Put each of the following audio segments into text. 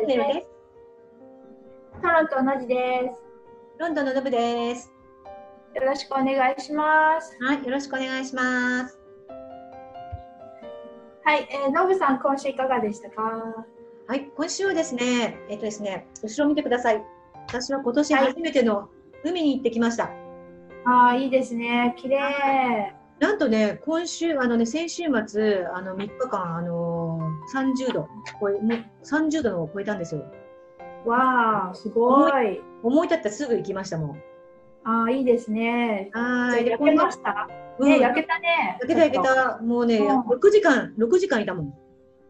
ンネルです。トロントのじです。ロンドンのノブです。よろしくお願いします。はい、よろしくお願いします。はい、ノブさん、今週いかがでしたか？はい、今週はですね、後ろ見てください。私は今年はい。初めての海に行ってきました。ああ、いいですね。綺麗。なんとね、先週末、3日間、30度30度のを超えたんですよ。わあ、すごい。思い立ってすぐ行きましたもん。ああ、いいですね。じゃあ、で、焼けましたね、焼けたね。焼けた。もうね、6時間いたもん。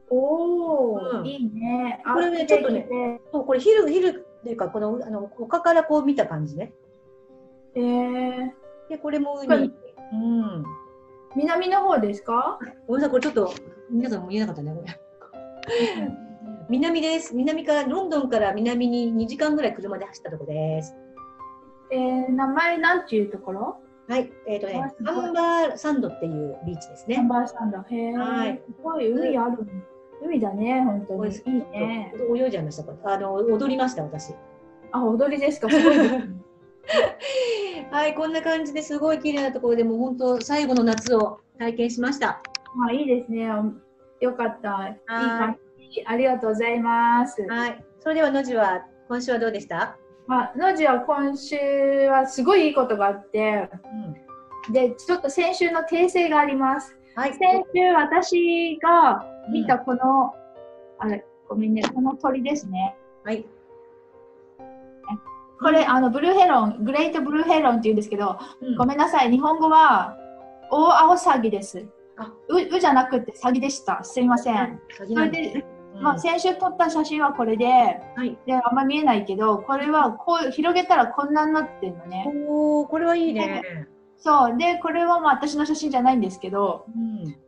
おお、いいね。これね、ちょっとね、これ昼っていうか、丘からこう見た感じね。で、これも海。南の方ですか？ごめんなさい、これちょっと、皆さんも言えなかったね、これ。南です。ロンドンから南に2時間ぐらい車で走ったところです。名前なんていうところ？はい、アンバーサンドっていうビーチですね。アンバーサンド。へえ、すごい海ある。海だね、本当に。いいね。泳いじゃいました、これ。踊りました、私。あ、踊りですか、すごいですね。はい、こんな感じですごい綺麗なところでもう本当最後の夏を体験しました。いいですね。よかった。いい感じ。ありがとうございます。はい。それではのじは今週はどうでした？のじは今週はすごいいいことがあって、でちょっと先週の訂正があります。はい、先週私が見たこの、あれごめんね、この鳥ですね。はい。これブルーヘロン、グレートブルーヘロンって言うんですけど、ごめんなさい、日本語は大アオサギです。うじゃなくてサギでした。すみません。それで、先週撮った写真はこれで、であんま見えないけど、これはこう広げたらこんなになってるのね。おー、これはいいね。そうで、これは私の写真じゃないんですけど、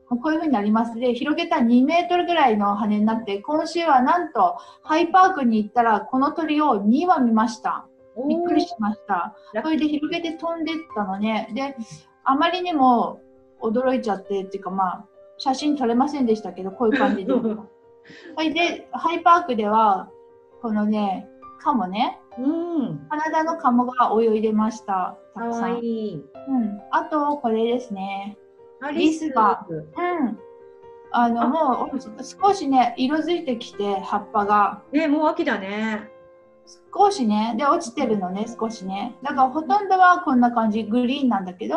こういう風になります。で、広げたら2メートルぐらいの羽になって、今週はなんとハイパークに行ったらこの鳥を2羽見ました。びっくりしました。それで広げて飛んでいったのね。で、あまりにも驚いちゃってっていうか、写真撮れませんでしたけど、こういう感じで。それで、ハイパークでは、このね、カモね、カナダのカモが泳いでました。たくさん。あと、これですね。リスが、もう少しね、色づいてきて、葉っぱが。ね、もう秋だね。少しね、で、落ちてるのね、少しね。だからほとんどはこんな感じ、グリーンなんだけど、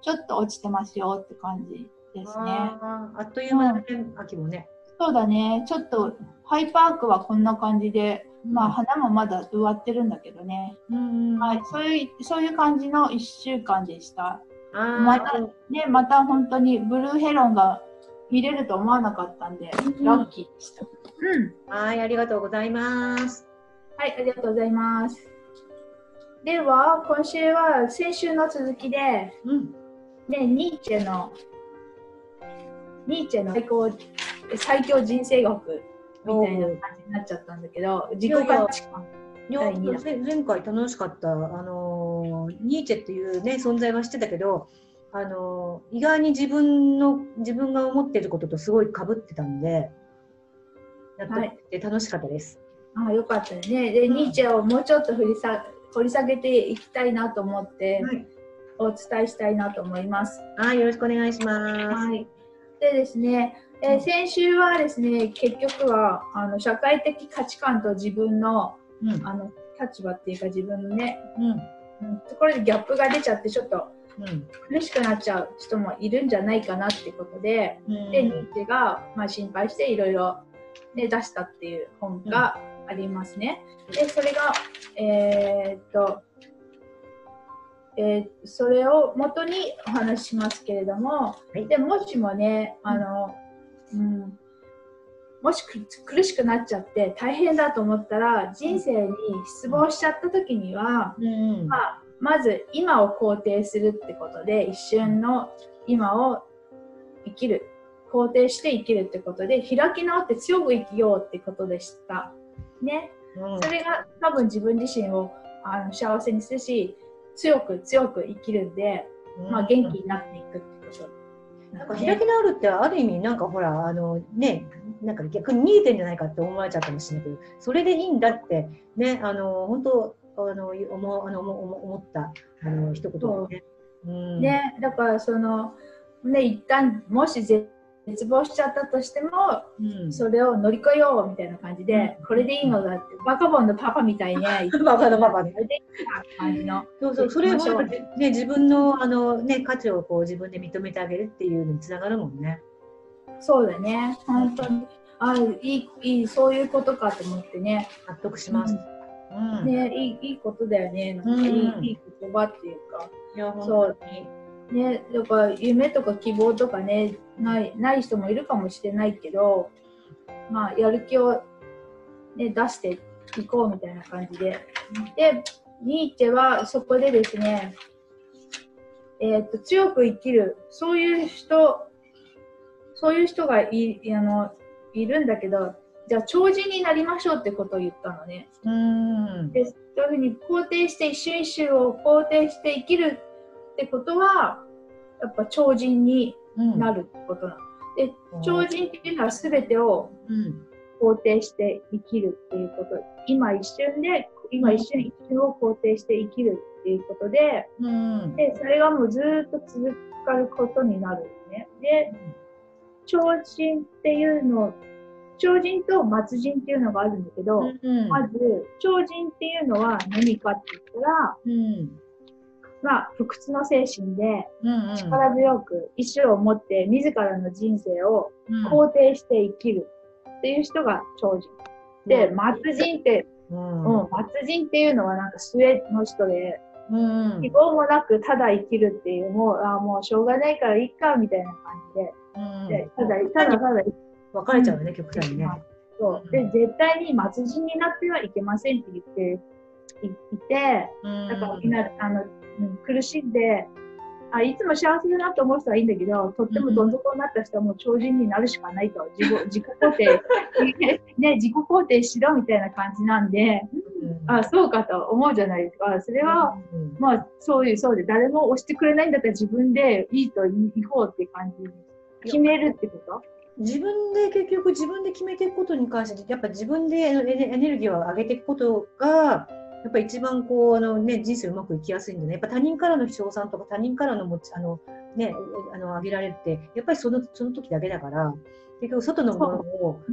ちょっと落ちてますよって感じですね。あっという間だね、秋もね。そうだね、ちょっとハイパークはこんな感じで、花もまだ植わってるんだけどね。そういう感じの1週間でした。また本当にブルーヘロンが見れると思わなかったんで、ラッキーでした。はい、ありがとうございます。はい、ありがとうございます。では、今週は先週の続きで、ニーチェの最強人生学みたいな感じになっちゃったんだけど、自己価値観。前回楽しかった、ニーチェっていうね、存在は知ってたけど、意外に自分が思っていることとすごい被ってたんで、楽しかったです。よかったね。で、ニーチェをもうちょっと掘り下げていきたいなと思って、お伝えしたいなと思います。よろしくお願いします。でですね、先週はですね、結局は社会的価値観と自分の、立場っていうか自分のね、ところでギャップが出ちゃってちょっと苦しくなっちゃう人もいるんじゃないかなってことで、ニーチェが心配していろいろ出したっていう本がありますね。で、それが、それを元にお話ししますけれども、でもしもね、もし苦しくなっちゃって大変だと思ったら、人生に失望しちゃった時には、まず今を肯定するってことで、一瞬の今を生きる、肯定して生きるってことで、開き直って強く生きようってことでしたね。それが多分自分自身を幸せにするし、強く生きるんで、元気になっていくってことなんか開き直るってある意味なんかほらね、なんか逆に逃げてんじゃないかって思われちゃうかもしれないけど、それでいいんだってね、本当思った一言でね。ね、だからね、一旦もし絶望しちゃったとしても、それを乗り越えようみたいな感じで、これでいいのだって、バカボンのパパみたいね、バカのパパね。感じの。そう、それもね、自分のね、価値をこう自分で認めてあげるっていうのにつながるもんね。そうだね、本当に。いい、そういうことかと思ってね。納得します。ね、いいことだよね。なんかいい言葉っていうか。いや、本当に。ね、だから夢とか希望とかね、ない人もいるかもしれないけど、まあ、やる気を、ね、出していこうみたいな感じで。で、ニーチェはそこでですね、強く生きる、そういう人がいるんだけど、じゃあ超人になりましょうってことを言ったのね。で、そういうふうに肯定して、一瞬一瞬を肯定して生きるってことは、やっぱ超人になるってことなの。で、超人っていうのは全てを肯定して生きるっていうこと。今一瞬を肯定して生きるっていうことで、で、それがもうずっと続かることになるんですね。で、超人っていうの、超人と末人っていうのがあるんだけど、まず、超人っていうのは何かって言ったら、まあ、不屈の精神で力強く意志を持って自らの人生を肯定して生きるっていう人が超人。で、末人っていうのはなんか末の人で、希望もなくただ生きるっていう、もうしょうがないからいいかみたいな感じで、ただ分かれちゃうね、極端にね。そうで、絶対に末人になってはいけませんって言っていて、だからみんな苦しんで、いつも幸せだなと思う人はいいんだけど、とってもどん底になった人はもう超人になるしかないと、自己肯定ね、自己肯定しろみたいな感じなんで、そうかと思うじゃないですか。それは、まあそうで誰も押してくれないんだったら自分でいいと言こうって感じに決めるってこと？結局自分で決めていくことに関してやっぱ自分でエネルギーを上げていくことがやっぱり一番こう人生うまくいきやすいんでね。やっぱ他人からの称賛とか他人からの上げられるってやっぱりその時だけだから、結局外のもの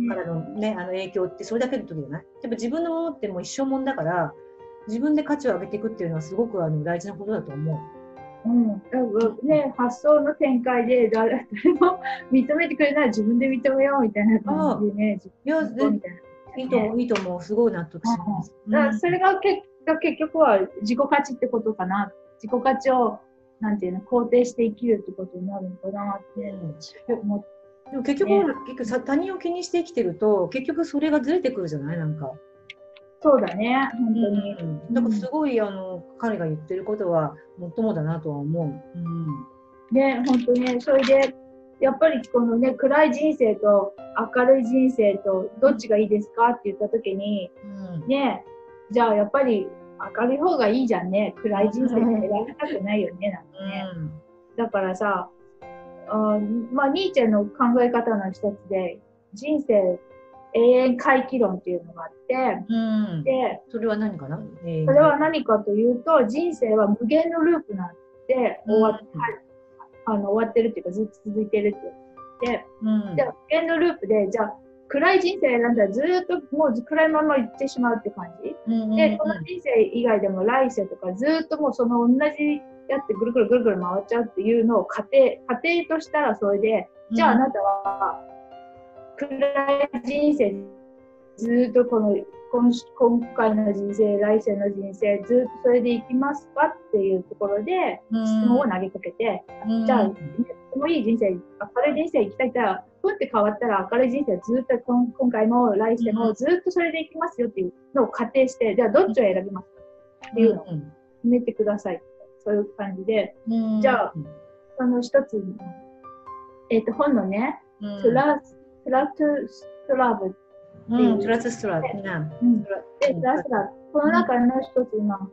からのね影響ってそれだけの時じゃない。やっぱ自分のものってもう一生もんだから、自分で価値を上げていくっていうのはすごく大事なことだと思う。発想の展開で誰も認めてくれないら自分で認めようみたいな感じでね、いいと思う。すごい納得します。それが結局は自己価値ってことかな。自己価値をなんていうの肯定して生きるってことになるのかなって思って。でも結局他人を気にして生きてると結局それがずれてくるじゃないなんか。そうだね、本当に。だからすごい彼が言ってることはもっともだなとは思う。ね、本当ね、それでやっぱりこのね暗い人生と明るい人生とどっちがいいですかって言った時に、ね、じゃあやっぱり明るい方がいいじゃんね。暗い人生選びたくないよねなんてね。だからさ、まあニーチェの考え方の一つで人生永遠回帰論っていうのがあって、で、それは何かな？それは何かというと、人生は無限のループなんで終わってるっていうかずっと続いてるって言って、じゃあ無限のループで、じゃあ暗い人生選んだらずっともう暗いまま行ってしまうって感じ。で、この人生以外でも来世とかずっともうその同じやってぐるぐるぐるぐる回っちゃうっていうのを仮定としたらそれで、じゃああなたは暗い人生ずっと今回の人生、来世の人生ずっとそれで行きますかっていうところで質問を投げかけて、じゃあともいい人生、明るい人生行きたいからふって変わったら明るい人生ずっと今回も来世もずっとそれで行きますよっていうのを仮定して、じゃあどっちを選びますかっていうのを決めてください。そういう感じで、じゃあその一つ本のね、トラスラブっていう。トラストラブ。で、トラスラブ。この中の一つの、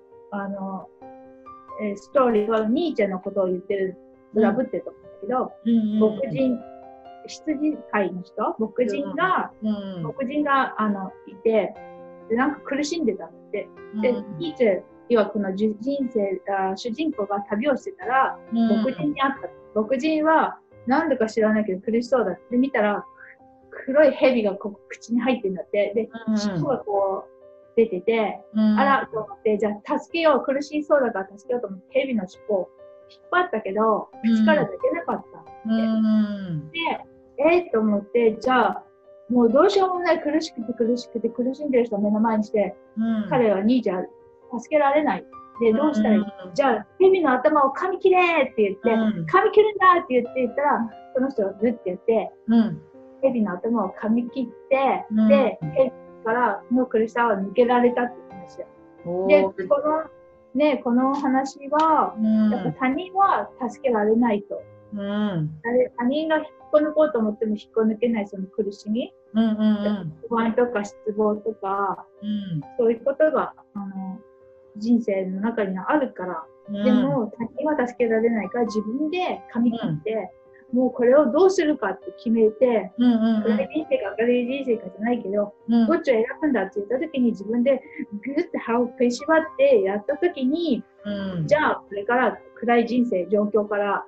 ストーリーはニーチェのことを言ってるラブってところけど、牧人、羊飼いの人、牧人がいて、でなんか苦しんでたって。で、ニーチェ曰くの主人公が旅をしてたら、牧人に会った。牧人は何だか知らないけど苦しそうだって。見たら、黒い蛇が口に入ってるんだって。で、尻尾がこう出てて、あらと思って、じゃあ助けよう、苦しそうだから助けようと思って、蛇の尻尾を引っ張ったけど、口から抜けなかったって。で、と思って、じゃあ、もうどうしようもない苦しくて苦しんでる人を目の前にして、彼は兄ちゃん助けられない。で、どうしたらいい？じゃあ、蛇の頭を噛み切れって言って、噛み切るんだって言ったら、その人がグッて言って、蛇の頭を噛み切って、で、蛇からの苦しさを抜けられたって言うんですよ。で、この話は、やっぱ他人は助けられないと。他人が引っこ抜こうと思っても引っこ抜けないその苦しみ、不安とか失望とか、そういうことが人生の中にはあるから、でも他人は助けられないから自分で噛み切って、もうこれをどうするかって決めて、暗い人生か明るい人生かじゃないけど、どっちを選ぶんだって言った時に自分でぐーって歯を食いしばってやった時に、じゃあこれから暗い人生、状況から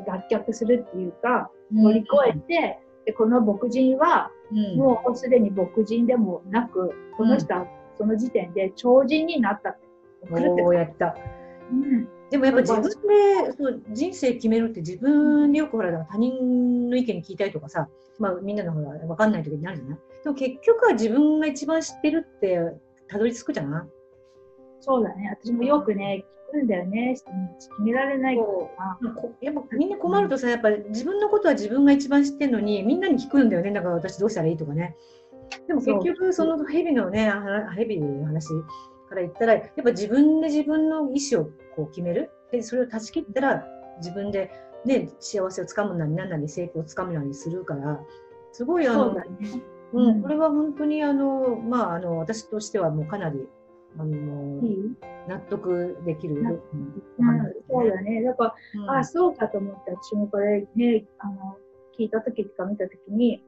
脱却するっていうか、乗り越えて、でこの牧人は、もうすでに牧人でもなく、この人はその時点で超人になったって。おー、やった。でもやっぱ自分でそう人生決めるって自分でよくほら他人の意見聞いたりとかさ、みんなのほら分かんない時になるじゃない。でも結局は自分が一番知ってるってたどり着くじゃない。そうだね。私もよくね、聞くんだよね。決められないからやっぱみんな困るとさ、やっぱ自分のことは自分が一番知ってるのにみんなに聞くんだよね。だから私どうしたらいいとかね。でも結局その蛇のね、蛇の話から言ったら、やっぱ自分で自分の意思をこう決める。で、それを断ち切ったら自分で、ね、幸せをつかむなり何なり成功をつかむなりするから、すごいこれは本当に私としてはもうかなり納得できる、そうだね。だから、そうかと思って、私もこれね、聞いた時とか見た時に、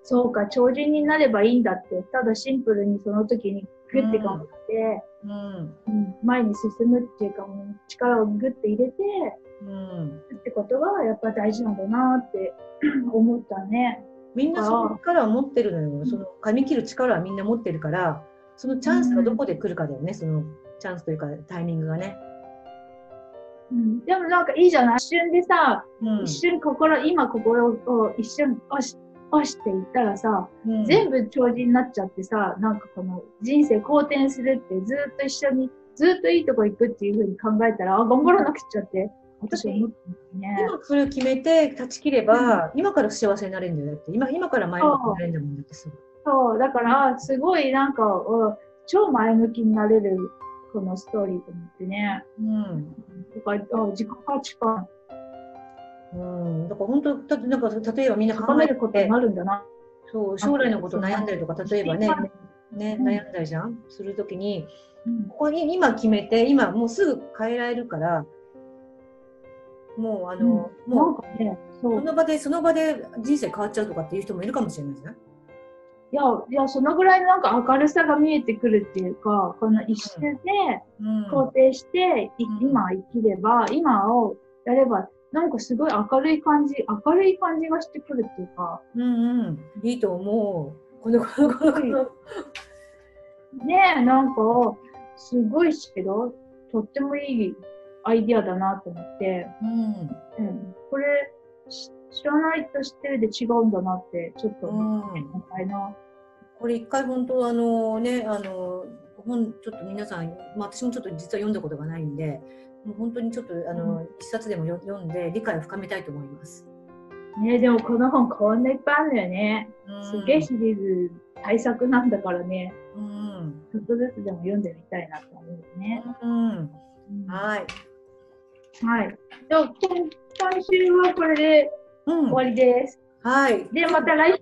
そうか、超人になればいいんだって、ただシンプルにその時にグッて頑張って、前に進むっていうか、力をグッて入れて、ってことがやっぱ大事なんだなって思ったね。みんなその力を持ってるのよ。その噛み切る力はみんな持ってるから、そのチャンスがどこで来るかだよね、そのチャンスというかタイミングがね。でもなんかいいじゃない。一瞬でさ、一瞬今心を一瞬押していったらさ、全部超人になっちゃってさ、なんかこの人生好転するってずっと一緒にずっといいとこ行くっていう風に考えたら、頑張らなくちゃって私は思ってますね。今それを決めて断ち切れば、今から幸せになれるんだよって、今から前向きになれるんだもんだってすごい。そう、だからすごいなんか超前向きになれるこのストーリーと思ってね。だから自己価値観。だから本当なんか例えばみんな考えることになるんだな。そう、将来のこと悩んだりとか、例えばね、悩んだりじゃんするときに、ここに今決めて、今もうすぐ変えられるから、もうもう、ね、その場で人生変わっちゃうとかっていう人もいるかもしれないじゃない。いや、そのぐらいのなんか明るさが見えてくるっていうか、この一瞬で肯定して、今生きれば、今をやれば、なんかすごい明るい感じがしてくるっていうか。いいと思う。このねえ、なんか、すごいけど、とってもいいアイディアだなと思って、これ、知らないと知ってるで違うんだなって、ちょっと思ってみたいな。これ一回本当本ちょっと皆さん、私もちょっと実は読んだことがないんで、もう本当にちょっと一冊でも読んで理解を深めたいと思います。ね、でもこの本こんないっぱいあるんだよね。すげえシリーズ大作なんだからね。ちょっとずつでも読んでみたいなと思うね。はい。はい。では今週はこれで終わりです。はい。でまた来週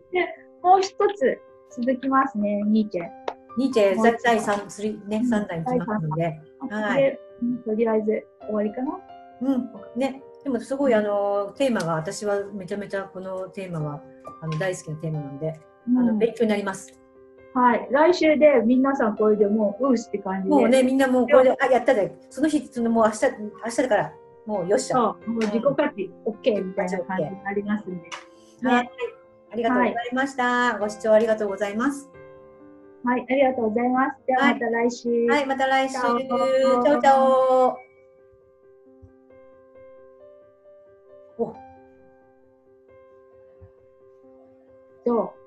もう一つ続きますね。ニーチェ第3弾いきますので。はい。とりあえず終わりかな。ね。でもすごいテーマが、私はめちゃめちゃこのテーマは大好きなテーマなんで、勉強になります。はい。来週で皆さんこれでもう、うーすって感じで。もうね、みんなもうこれで、あ、やったで、その日、もう明日だから、もうよっしゃ。そう、もう自己価値 OK みたいな感じになりますんで。はい。ありがとうございました。ご視聴ありがとうございます。はい、ありがとうございます。ではまた来週。はい、また来週。チャオチャオ。お。どう